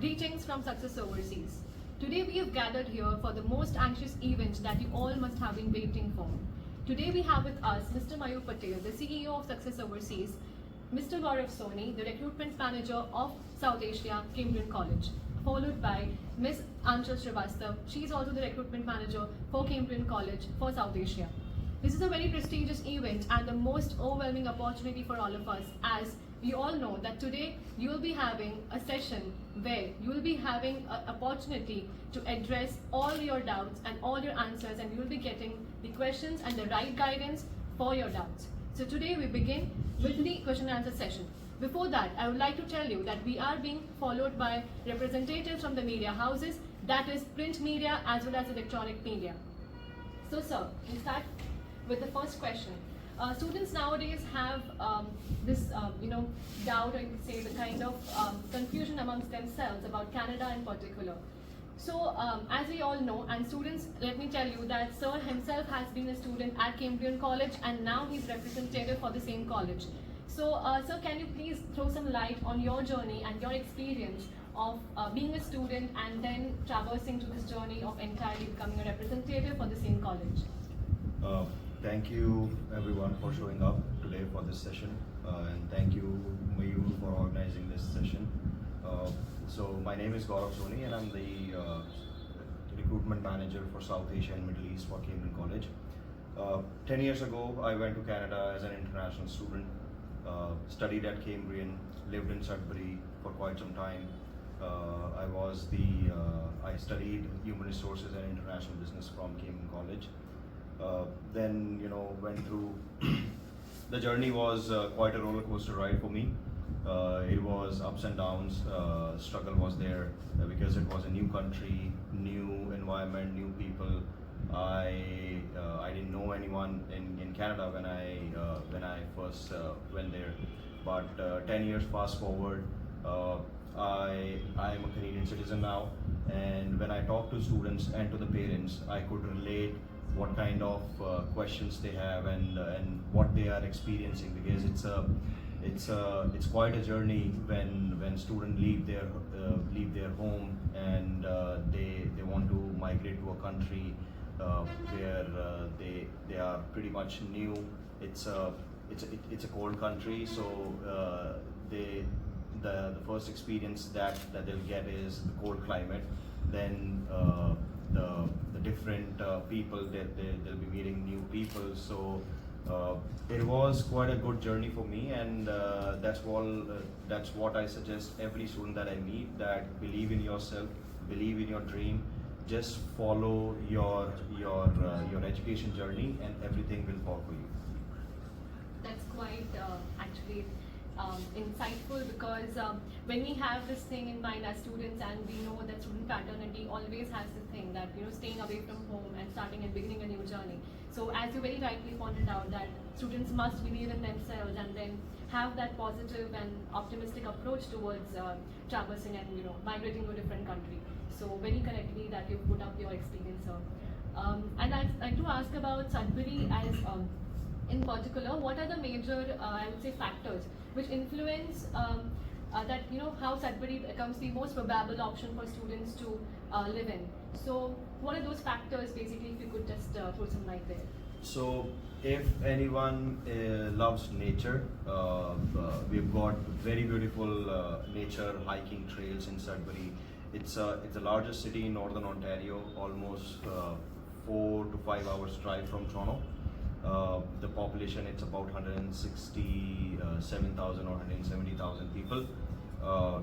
Greetings from Success Overseas. Today we have gathered here for the most anxious event that you all must have been waiting for. Today we have with us Mr. Mayur Patel, the CEO of Success Overseas, Mr. Gaurav Soni, the Recruitment Manager of South Asia, Cambrian College, followed by Ms. Anchal Srivastav. She is also the Recruitment Manager for Cambrian College for South Asia. This is a very prestigious event and the most overwhelming opportunity for all of us, as we all know that today you will be having a session where you will be having an opportunity to address all your doubts and all your answers, and you will be getting the questions and the right guidance for your doubts. So today we begin with the question and answer session. Before that, I would like to tell you that we are being followed by representatives from the media houses, that is print media as well as electronic media. So sir, we start with the first question. Students nowadays have this doubt, or you could say the kind of confusion amongst themselves about Canada in particular. So as we all know, and students, let me tell you that sir himself has been a student at Cambrian College and now he's representative for the same college. So sir, can you please throw some light on your journey and your experience of being a student and then traversing to this journey of entirely becoming a representative for the same college? Thank you everyone for showing up today for this session, and thank you Mayur for organizing this session. So my name is Gaurav Soni and I'm the recruitment manager for South Asia and Middle East for Cambrian College. 10 years ago I went to Canada as an international student, studied at Cambrian, lived in Sudbury for quite some time. I studied human resources and international business from Cambrian College. Then went through the journey was quite a roller coaster ride for me. It was ups and downs. Struggle was there because it was a new country, new environment, new people. I didn't know anyone in Canada when I first went there. But 10 years fast forward, I am a Canadian citizen now, and when I talk to students and to the parents, I could relate what kind of questions they have and what they are experiencing, because it's quite a journey when students leave their home and they want to migrate to a country where they are pretty much new. It's a cold country, so the first experience that they'll get is the cold climate. Then the different people they'll be meeting new people. So it was quite a good journey for me, and that's what I suggest every student that I meet, that believe in yourself, believe in your dream, just follow your education journey and everything will fall for you. That's quite actually insightful, because when we have this thing in mind as students, and we know that student fraternity always has this thing that staying away from home and starting and beginning a new journey. So as you very rightly pointed out, that students must believe in themselves and then have that positive and optimistic approach towards traversing and migrating to a different country. So very correctly that you put up your experience, sir. And I'd like to ask about Sudbury as in particular. What are the major I would say factors which influence that how Sudbury becomes the most probable option for students to live in? So what are those factors basically, if you could just throw some light there? So if anyone loves nature, we've got very beautiful nature hiking trails in Sudbury. It's the largest city in Northern Ontario, almost 4 to 5 hours drive from Toronto. The population, it's about 167,000 or 170,000 people.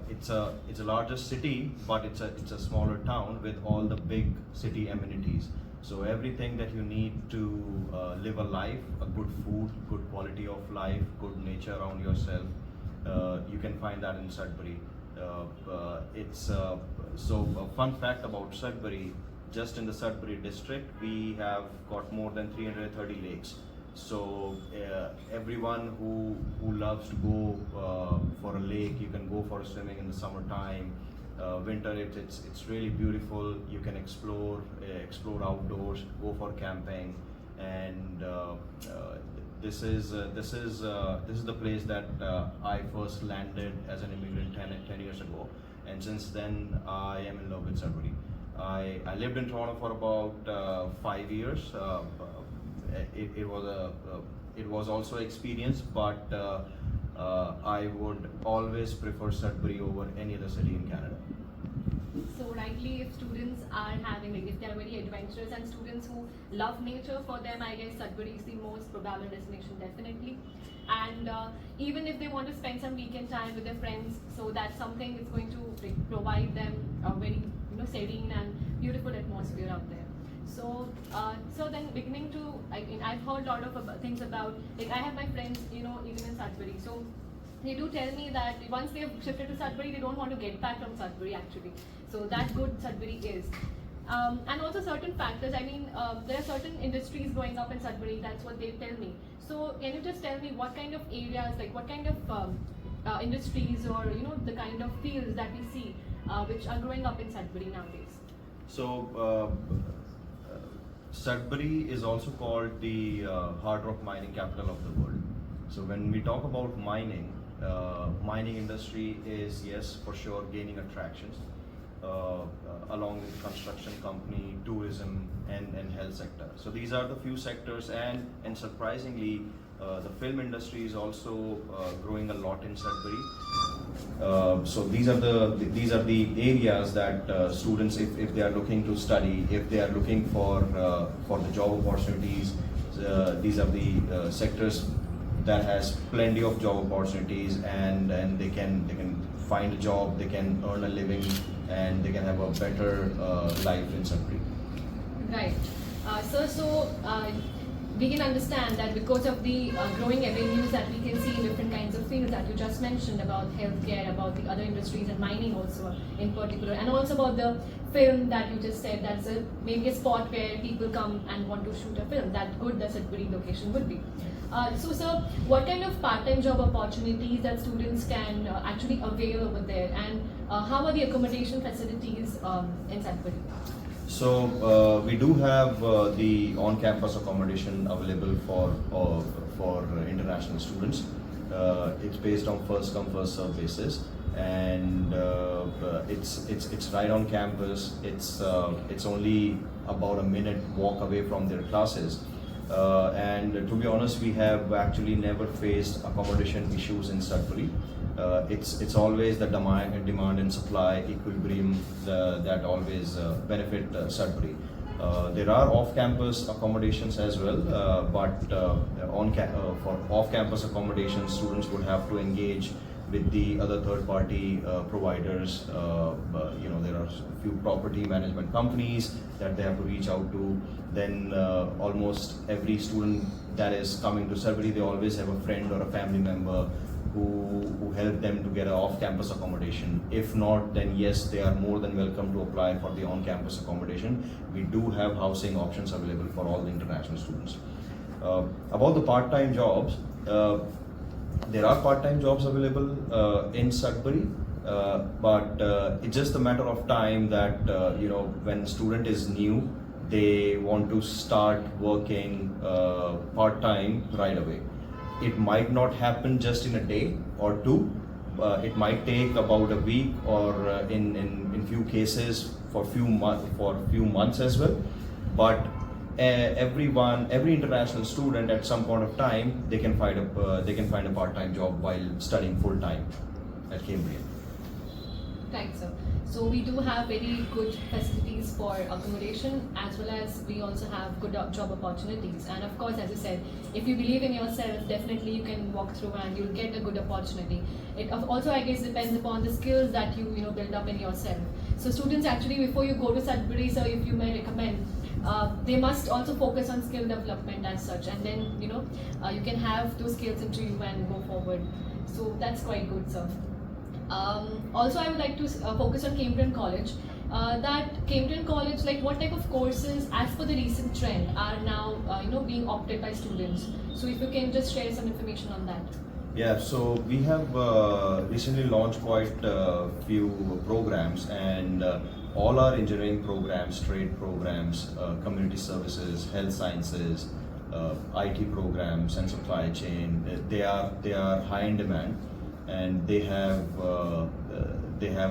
It's a larger city, but it's a smaller town with all the big city amenities. So everything that you need to live a life, a good food, good quality of life, good nature around yourself, you can find that in Sudbury. So a fun fact about Sudbury: just in the Sudbury district, we have got more than 330 lakes. So everyone who loves to go for a lake, you can go for swimming in the summertime. Winter, it's really beautiful. You can explore outdoors, go for camping, and this is the place that I first landed as an immigrant 10 years ago. and since then I am in love with Sudbury. I lived in Toronto for about 5 years. It was also experience, but I would always prefer Sudbury over any other city in Canada. So rightly, if students are having, like, if they are very adventurous and students who love nature, for them, I guess Sudbury is the most probable destination, definitely. And even if they want to spend some weekend time with their friends, so that's something that's going to, like, provide them a very, serene and beautiful atmosphere out there. So, so then beginning to, I've heard a lot of things about, like, I have my friends, even in Sudbury. So they do tell me that once they have shifted to Sudbury, they don't want to get back from Sudbury actually. So that good Sudbury is. And also certain factors, there are certain industries growing up in Sudbury, that's what they tell me. So can you just tell me what kind of areas, like what kind of industries or, the kind of fields that we see which are growing up in Sudbury nowadays? So Sudbury is also called the hard rock mining capital of the world. So when we talk about mining, mining industry is, yes, for sure, gaining attractions along with construction company, tourism, and health sector. So these are the few sectors, and surprisingly, the film industry is also growing a lot in Sudbury. So these are the areas that students, if they are looking to study, if they are looking for the job opportunities, these are the sectors that has plenty of job opportunities, and they can find a job, they can earn a living, and they can have a better life in Sudbury. Right. So we can understand that because of the growing avenues that we can see in different kinds of fields that you just mentioned about healthcare, about the other industries and mining also in particular, and also about the film that you just said, that's maybe a spot where people come and want to shoot a film, that good the Sudbury location would be. So sir, what kind of part-time job opportunities that students can actually avail over there, and how are the accommodation facilities in Sudbury? So we do have the on-campus accommodation available for international students. It's based on first come first serve basis, and it's right on campus. It's only about a minute walk away from their classes. And to be honest, we have actually never faced accommodation issues in Sudbury. It's always the demand and supply equilibrium that always benefit Sudbury. There are off-campus accommodations as well, but for off-campus accommodations, students would have to engage with the other third-party providers. There are a few property management companies that they have to reach out to. Then almost every student that is coming to Sudbury, they always have a friend or a family member who help them to get an off-campus accommodation. If not, then yes, they are more than welcome to apply for the on-campus accommodation. We do have housing options available for all the international students. About the part-time jobs, there are part-time jobs available in Sudbury, but it's just a matter of time that when student is new, they want to start working part-time right away. It might not happen just in a day or two. It might take about a week, or in few cases for few months as well. But every international student at some point of time, they can find a part-time job while studying full-time at Cambridge. Right, sir. So we do have very good facilities for accommodation, as well as we also have good job opportunities. And of course, as you said, if you believe in yourself, definitely you can walk through and you'll get a good opportunity. It also, I guess, depends upon the skills that you build up in yourself. So students, actually, before you go to Sudbury, sir, if you may recommend, they must also focus on skill development as such, and then you can have those skills into you and go forward. So that's quite good, sir. Also, I would like to focus on Cambrian College. That Cambrian College, like what type of courses, as per the recent trend, are now being opted by students. So if you can just share some information on that. Yeah, so we have recently launched quite a few programs, and all our engineering programs, trade programs, community services, health sciences, IT programs, and supply chain, they are high in demand. and they have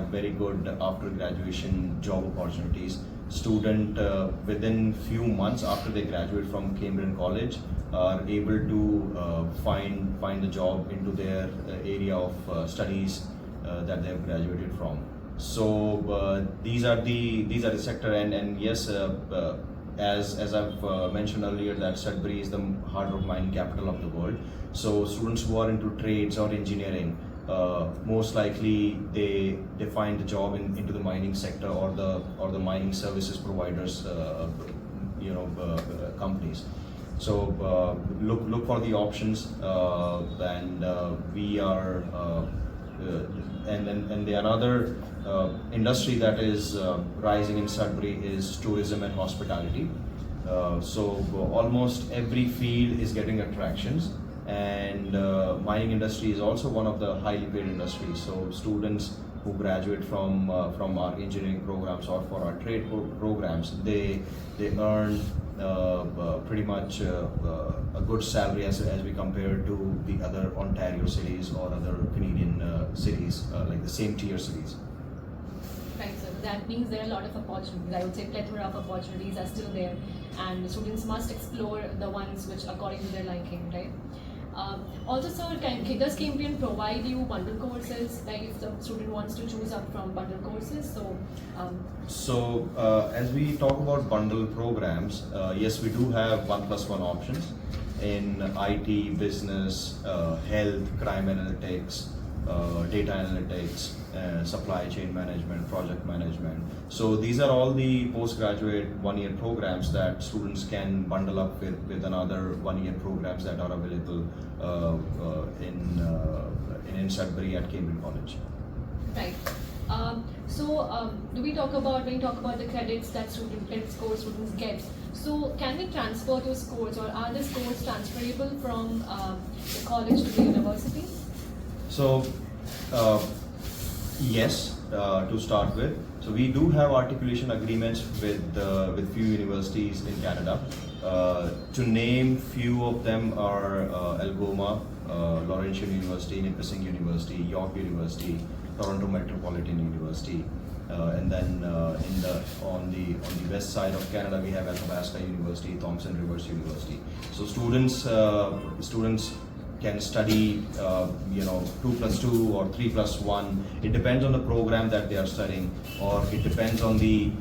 very good after graduation job opportunities. Student within few months after they graduate from Cambridge College are able to find the job into their area of studies that they have graduated from. So these are the sector, and yes, as I've mentioned earlier, that Sudbury is the hard rock mining capital of the world. So students who are into trades or engineering, most likely they find the job into the mining sector or the mining services providers, companies. So look for the options, and we are and the another industry that is rising in Sudbury is tourism and hospitality. So almost every field is getting attractions, and mining industry is also one of the highly paid industries. So students who graduate from our engineering programs or for our trade programs, they earn pretty much a good salary as we compare to the other Ontario cities or other Canadian cities, like the same tier cities. Right, so that means there are a lot of opportunities. I would say plethora of opportunities are still there, and students must explore the ones which according to their liking, right? Also, sir, does Cambrian provide you bundle courses, like if the student wants to choose up from bundle courses? So, as we talk about bundle programs, yes, we do have 1+1 options in IT, business, health, crime analytics, data analytics, supply chain management, project management. So these are all the postgraduate one-year programs that students can bundle up with another one-year programs that are available in Sudbury at Cambridge College. Right. Do we talk about, when you talk about the credits that credit scores students get, so can we transfer those scores, or are the scores transferable from the college to the university? So yes, to start with. So we do have articulation agreements with few universities in Canada. To name few of them are Algoma, Laurentian University, Nipissing University, York University, Toronto Metropolitan University, and then on the west side of Canada we have Athabasca University, Thompson Rivers University. So students can study 2+2 or 3+1. It depends on the program that they are studying, or it depends on the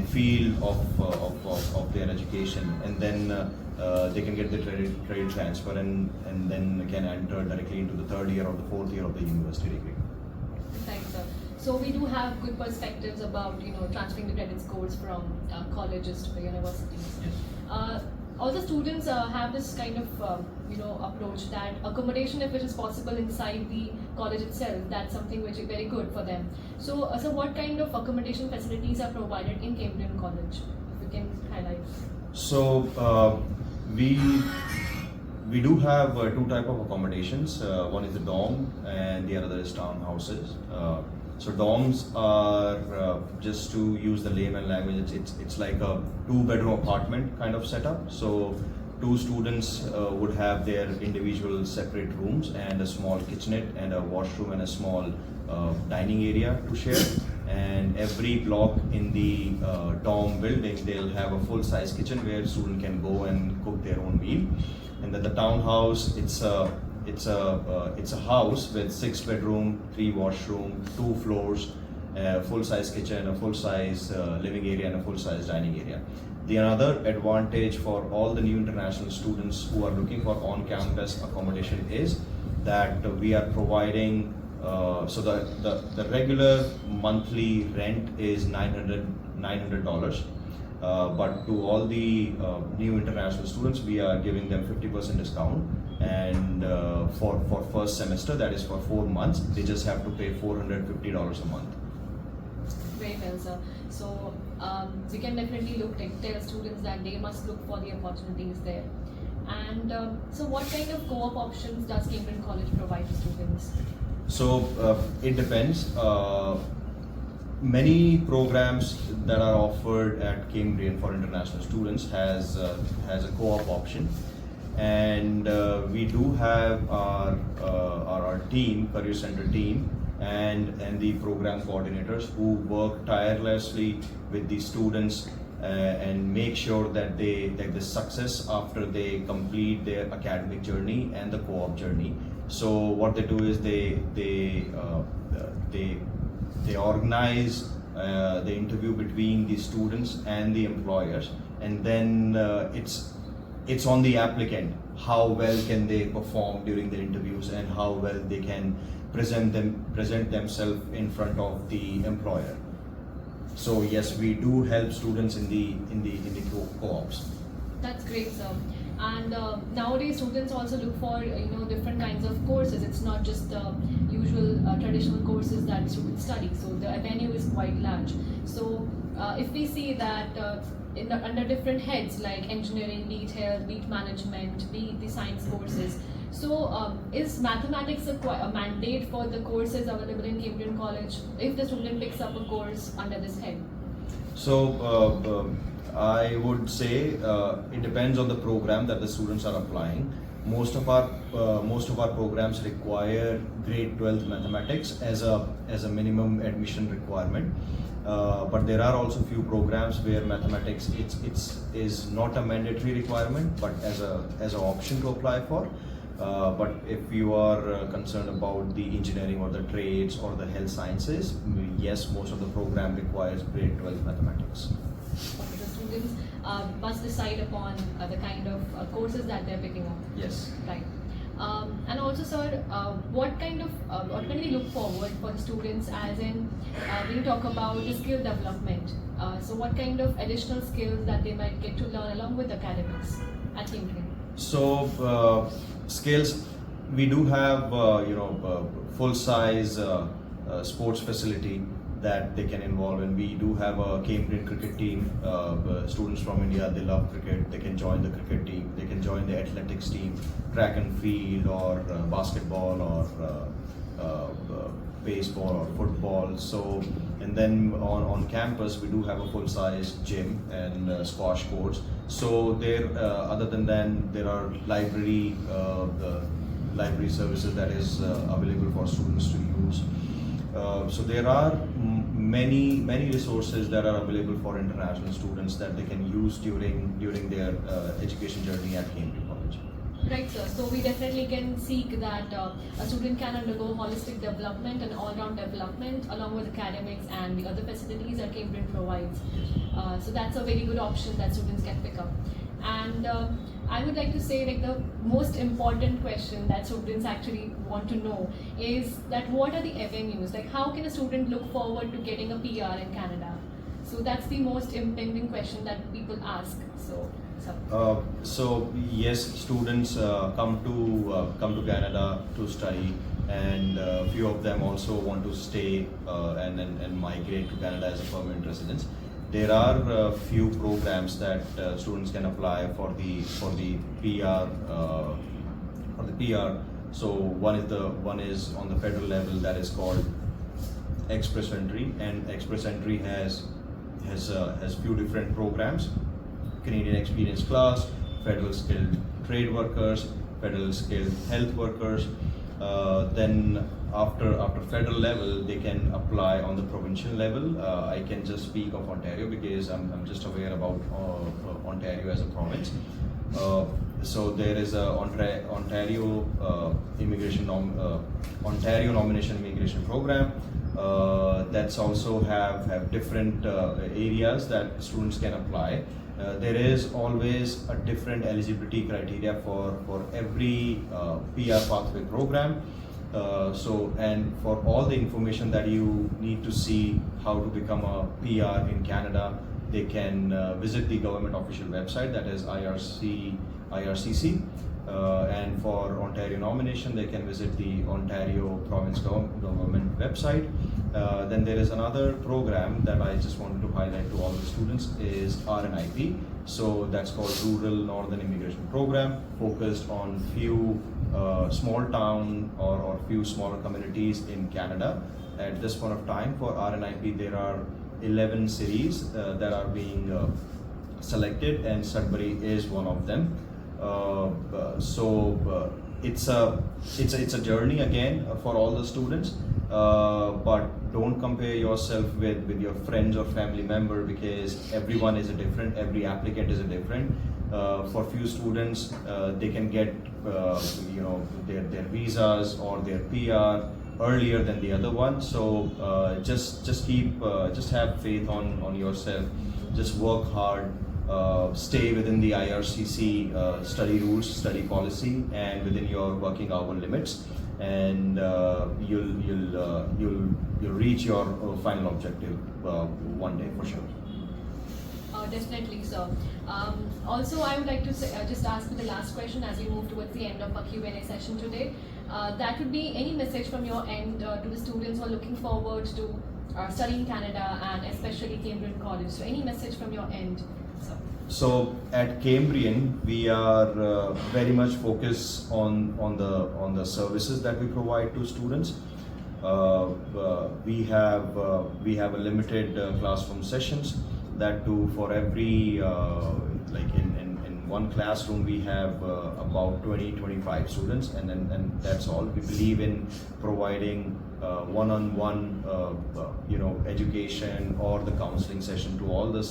field of their education, and then they can get the credit transfer and then can enter directly into the third year or the fourth year of the university degree. Thanks, sir. So we do have good perspectives about transferring the credit scores from colleges to the universities. Yes. All the students have this kind of approach that accommodation, if it is possible inside the college itself, that's something which is very good for them. So, what kind of accommodation facilities are provided in Cambridge College? If you can highlight. So we do have two type of accommodations. One is the dorm, and the other is townhouses. So dorms are, just to use the layman language, it's like a 2-bedroom apartment kind of setup. So 2 students would have their individual separate rooms and a small kitchenette and a washroom and a small dining area to share. And every block in the dorm building, they'll have a full-size kitchen where student can go and cook their own meal. And then the townhouse, it's a house with 6 bedroom, 3 washroom, 2 floors, a full-size kitchen, a full-size living area, and a full-size dining area. The another advantage for all the new international students who are looking for on-campus accommodation is that we are providing. So the regular monthly rent is $900. But to all the new international students, we are giving them 50% discount, and for first semester, that is for 4 months, they just have to pay $450 a month. Very well, sir. So we can definitely tell students that they must look for the opportunities there. And so what kind of co-op options does Cambridge College provide to students? So it depends. Many programs that are offered at Cambrian for international students has a co-op option, and we do have our team, Career Center team, and the program coordinators who work tirelessly with the students and make sure that the success after they complete their academic journey and the co-op journey. So what they do is they organize the interview between the students and the employers, and then it's on the applicant how well can they perform during the interviews and how well they can present themselves in front of the employer. So yes, we do help students in the co-ops. That's great, sir. And nowadays, students also look for different kinds of courses. It's not just the usual traditional courses that students study. So the avenue is quite large. So if we see that under different heads like engineering, be it health, be it management, be it the science courses. So is mathematics a mandate for the courses available in Cambrian College if the student picks up a course under this head? So I would say it depends on the program that the students are applying. Most of our programs require grade 12 mathematics as a minimum admission requirement. But there are also few programs where mathematics is not a mandatory requirement, but as an option to apply for. But if you are concerned about the engineering or the trades or the health sciences, yes, most of the program requires grade 12 mathematics. Okay, the students must decide upon the kind of courses that they're picking up. Yes. Right. And also, sir, what can we look forward for the students as in when you talk about the skill development? So what kind of additional skills that they might get to learn along with academics at Cambrian? So skills, we do have full-size sports facility that they can involve in. We do have a Cambrian cricket team. Students from India, they love cricket. They can join the cricket team. They can join the athletics team, track and field, or basketball, or baseball, or football. So, and then on campus, we do have a full-size gym and squash courts. So there, other than that, there are library services that is available for students to use. So there are many resources that are available for international students that they can use during their education journey at Cambrian College. Right, sir. So we definitely can seek that a student can undergo holistic development and all-round development along with academics and the other facilities that Cambrian provides. So that's a very good option that students can pick up. And I would like to say, like, the most important question that students actually want to know is that what are the avenues? Like, how can a student look forward to getting a PR in Canada? So that's the most impending question that people ask. So yes, students come to Canada to study, and few of them also want to stay and migrate to Canada as a permanent residence. There are few programs that students can apply for the PR. So one is on the federal level, that is called Express Entry, and Express Entry has few different programs: Canadian Experience Class, Federal Skilled Trade Workers, Federal Skilled Health Workers. Then after federal level, they can apply on the provincial level. I can just speak of Ontario because I'm just aware about Ontario as a province. So there is a Ontario Ontario Nomination Immigration Program. That's also have different areas that students can apply. There is always a different eligibility criteria for every PR pathway program. So, and for all the information that you need to see how to become a PR in Canada, they can visit the government official website, that is IRCC. And for Ontario nomination, they can visit the Ontario Province Government website. Then there is another program that I just wanted to highlight to all the students is RNIP. So that's called Rural Northern Immigration Program, focused on few small town or few smaller communities in Canada. At this point of time, for RNIP, there are 11 cities that are being selected, and Sudbury is one of them. So it's a journey again for all the students, but don't compare yourself with your friends or family member, because everyone is a different, every applicant is a different. For few students, they can get their visas or their PR earlier than the other one. So just have faith on yourself. Just work hard. Stay within the IRCC study rules, study policy, and within your working hour limits, and you'll reach your final objective one day for sure. Definitely, sir. Also, I would like to say, just ask you the last question as we move towards the end of our Q&A session today. That would be any message from your end to the students who are looking forward to studying Canada and especially Cambrian College. So, any message from your end, sir? So at Cambrian, we are very much focused on the services that we provide to students. We have a limited classroom sessions. That too, for every like in one classroom we have about 20-25 students, and that's all. We believe in providing one-on-one education or the counseling session to all the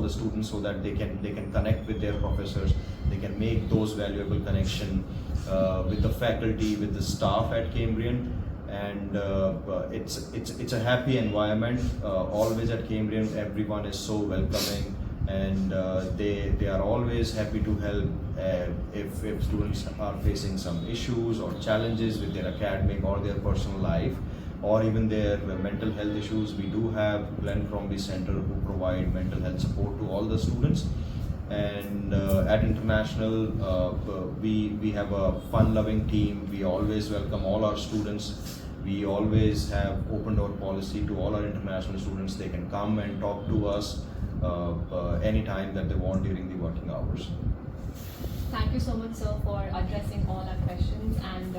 students, so that they can connect with their professors. They can make those valuable connection with the faculty, with the staff at Cambrian. And it's a happy environment. Always at Cambrian, everyone is so welcoming, and they are always happy to help if students are facing some issues or challenges with their academic or their personal life, or even their mental health issues. We do have Glenn Crombie Center who provide mental health support to all the students. And at International, we have a fun-loving team. We always welcome all our students. We always have open door policy to all our international students. They can come and talk to us anytime that they want during the working hours. Thank you so much, sir, for addressing all our questions, and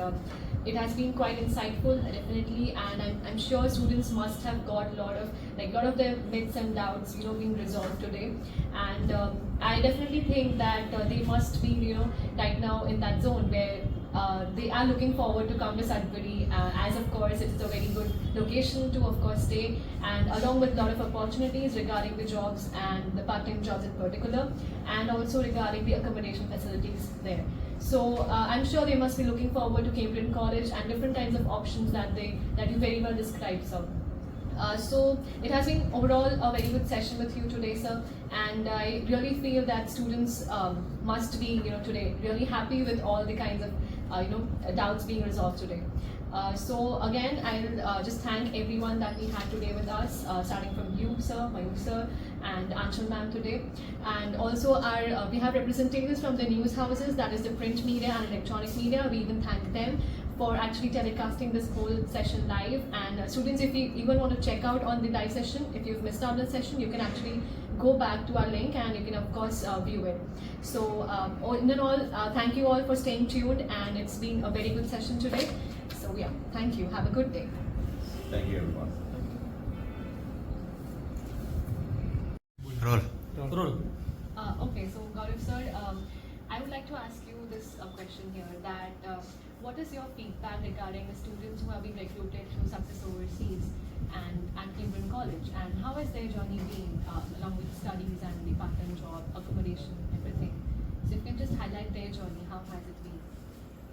it has been quite insightful, definitely. And I'm sure students must have got a lot of their myths and doubts, being resolved today. And I definitely think that they must be, right now in that zone where they are looking forward to come to Sudbury, as of course it is a very good location to of course stay, and along with a lot of opportunities regarding the jobs and the part-time jobs in particular, and also regarding the accommodation facilities there. So I'm sure they must be looking forward to Cambrian College and different kinds of options that you very well described, sir. So it has been overall a very good session with you today, sir, and I really feel that students must be, today really happy with all the kinds of doubts being resolved today. So again, I'll just thank everyone that we had today with us, starting from you, sir, Mayur sir, and Anshul ma'am today. And also we have representatives from the news houses, that is the print media and electronic media. We even thank them for actually telecasting this whole session live. And students, if you even want to check out on the live session, if you've missed out the session, you can actually go back to our link and you can of course view it. So in all, thank you all for staying tuned, and it's been a very good session today. So yeah, thank you. Have a good day. Thank you, everyone. Roll. Okay, so Gaurav sir, I would like to ask you this question here, that what is your feedback regarding the students who have been recruited through Success Overseas and at Cambrian College, and how has their journey been along with studies and the part-time job, accommodation, everything? So if you can just highlight their journey, how has it been?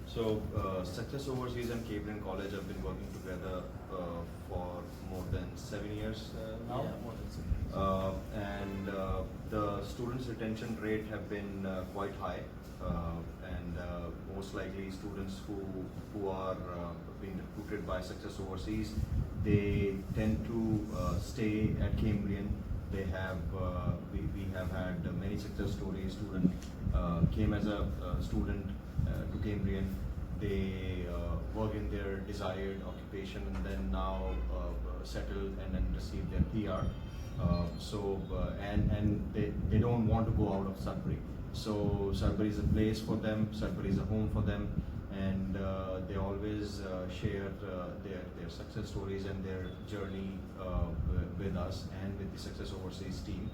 So Success Overseas and Cambrian College have been working together for more than 7 years now. Yeah, more than 7 years. And the students' retention rate have been quite high, and most likely students who are being recruited by Success Overseas, they tend to stay at Cambrian. They have we have had many success stories. Student came as a student to Cambrian. They work in their desired occupation, and then now settle and then receive their PR. And they don't want to go out of Sudbury. So Sudbury is a place for them. Sudbury is a home for them, and they always share their success stories and their journey with us and with the Success Overseas team.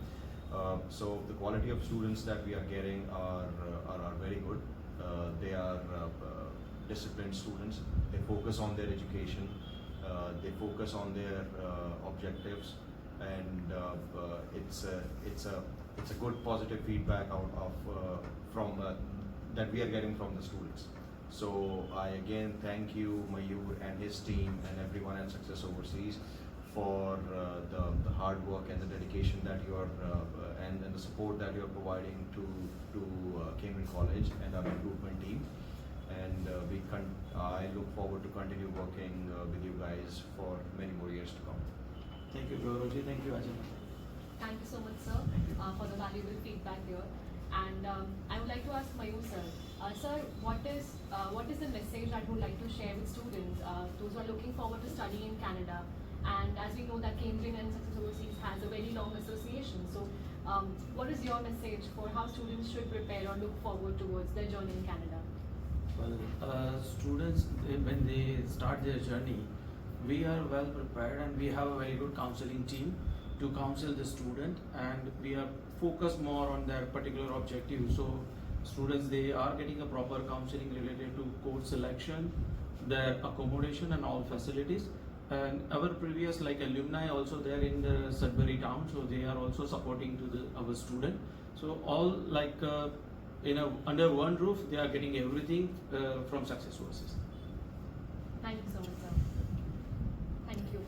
So the quality of students that we are getting are very good. They are disciplined students. They focus on their education. They focus on their objectives, and it's a good positive feedback out of from that we are getting from the students. So I again thank you, Mayur and his team and everyone at Success Overseas for the hard work and the dedication that you are and the support that you are providing to Cambridge College and our recruitment team. And I look forward to continue working with you guys for many more years to come. Thank you, Gaurav. Thank you, Ajay. Thank you so much, sir, Thank you. for the valuable feedback here. And I would like to ask Mayur, sir. Sir, what is the message that you would like to share with students, those who are looking forward to study in Canada? And as we know that Cambridge and Success Overseas has a very long association. So, what is your message for how students should prepare or look forward towards their journey in Canada? Well, students, when they start their journey, we are well prepared and we have a very good counseling team to counsel the student, and we are focused more on their particular objective. So students, they are getting a proper counseling related to course selection, their accommodation and all facilities. And our previous alumni also there in the Sudbury town, so they are also supporting to our student. So all under one roof, they are getting everything from Success Overseas. Thank you so much, sir. Thank you.